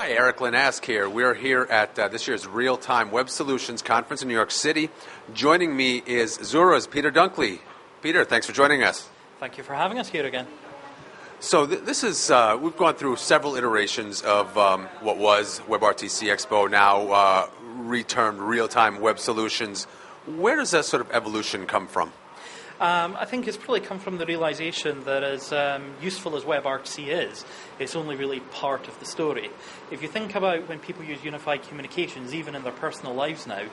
Hi, Eric Linask here. We're here at this year's Real-Time Web Solutions Conference in New York City. Joining me is XURA's Peter Dunkley. Peter, thanks for joining us. Thank you for having us here again. So this is, we've gone through several iterations of what was WebRTC Expo, now retermed Real-Time Web Solutions. Where does that sort of evolution come from? I think it's probably come from the realization that as useful as WebRTC is, it's only really part of the story. If you think about when people use unified communications, even in their personal lives now,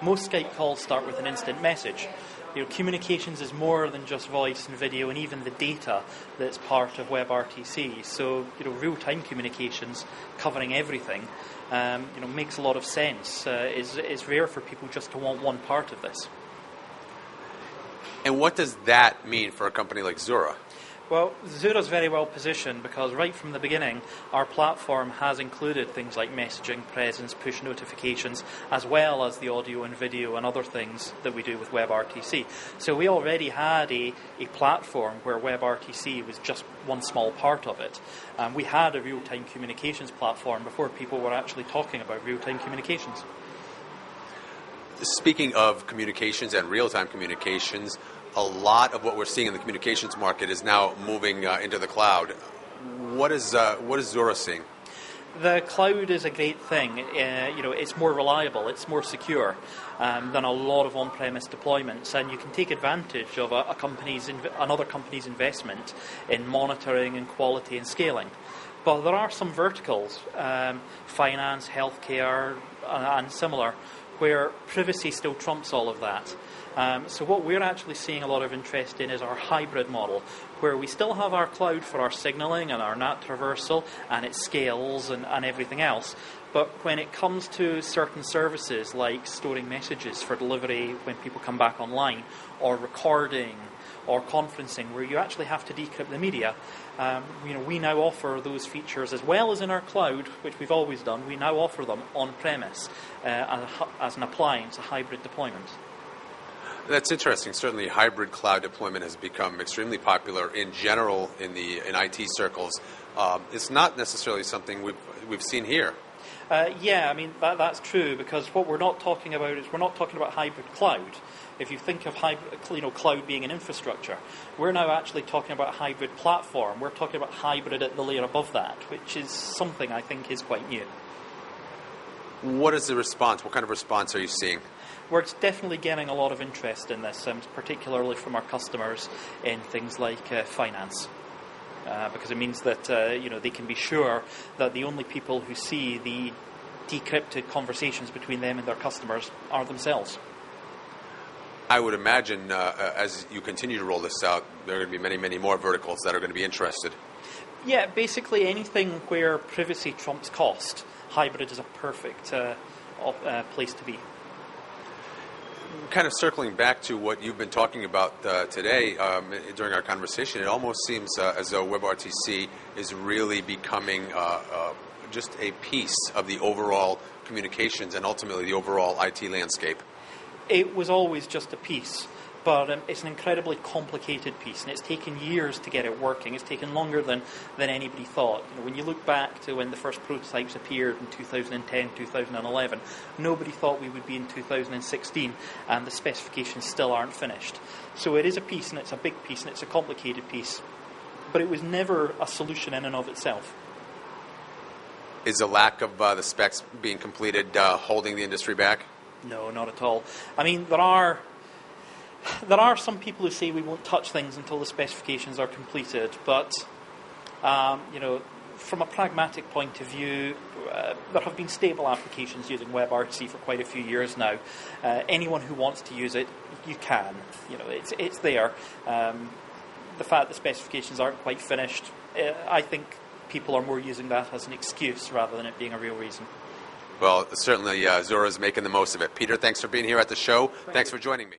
most Skype calls start with an instant message. Communications is more than just voice and video and even the data that's part of WebRTC. So, real-time communications covering everything, makes a lot of sense. It's rare for people just to want one part of this. And what does that mean for a company like XURA? Well, XURA is very well positioned because right from the beginning, our platform has included things like messaging, presence, push notifications, as well as the audio and video and other things that we do with WebRTC. So we already had a platform where WebRTC was just one small part of it. We had a real-time communications platform before people were actually talking about real-time communications. Speaking of communications and real-time communications, a lot of what we're seeing in the communications market is now moving into the cloud. What is XURA seeing? The cloud is a great thing. It's more reliable, it's more secure than a lot of on-premise deployments, and you can take advantage of another company's investment in monitoring and quality and scaling. But there are some verticals, finance, healthcare, and similar, where privacy still trumps all of that. So what we're actually seeing a lot of interest in is our hybrid model, where we still have our cloud for our signaling and our NAT traversal, and it scales and everything else. But when it comes to certain services like storing messages for delivery when people come back online, or recording, or conferencing, where you actually have to decrypt the media, we now offer those features as well as in our cloud, which we've always done. We now offer them on-premise as an appliance, a hybrid deployment. That's interesting. Certainly, hybrid cloud deployment has become extremely popular in general in IT circles. It's not necessarily something we've seen here. That's true, because what we're not talking about is we're not talking about hybrid cloud. If you think of cloud being an infrastructure, we're now actually talking about a hybrid platform. We're talking about hybrid at the layer above that, which is something I think is quite new. What is the response? What kind of response are you seeing? We're definitely getting a lot of interest in this, particularly from our customers in things like finance. Because it means that they can be sure that the only people who see the decrypted conversations between them and their customers are themselves. I would imagine as you continue to roll this out, there are going to be many, many more verticals that are going to be interested. Yeah, basically anything where privacy trumps cost, hybrid is a perfect place to be. Kind of circling back to what you've been talking about today during our conversation, it almost seems as though WebRTC is really becoming just a piece of the overall communications and ultimately the overall IT landscape. It was always just a piece, but it's an incredibly complicated piece, and it's taken years to get it working. It's taken longer than anybody thought. When you look back to when the first prototypes appeared in 2010, 2011, nobody thought we would be in 2016, and the specifications still aren't finished. So it is a piece, and it's a big piece, and it's a complicated piece, but it was never a solution in and of itself. Is the lack of the specs being completed holding the industry back? No, not at all. I mean, there are some people who say we won't touch things until the specifications are completed, but from a pragmatic point of view, there have been stable applications using WebRTC for quite a few years now. Anyone who wants to use it, you can. It's there. The fact the specifications aren't quite finished, I think people are more using that as an excuse rather than it being a real reason. Well, certainly XURA is making the most of it. Peter, thanks for being here at the show. Thanks for joining me.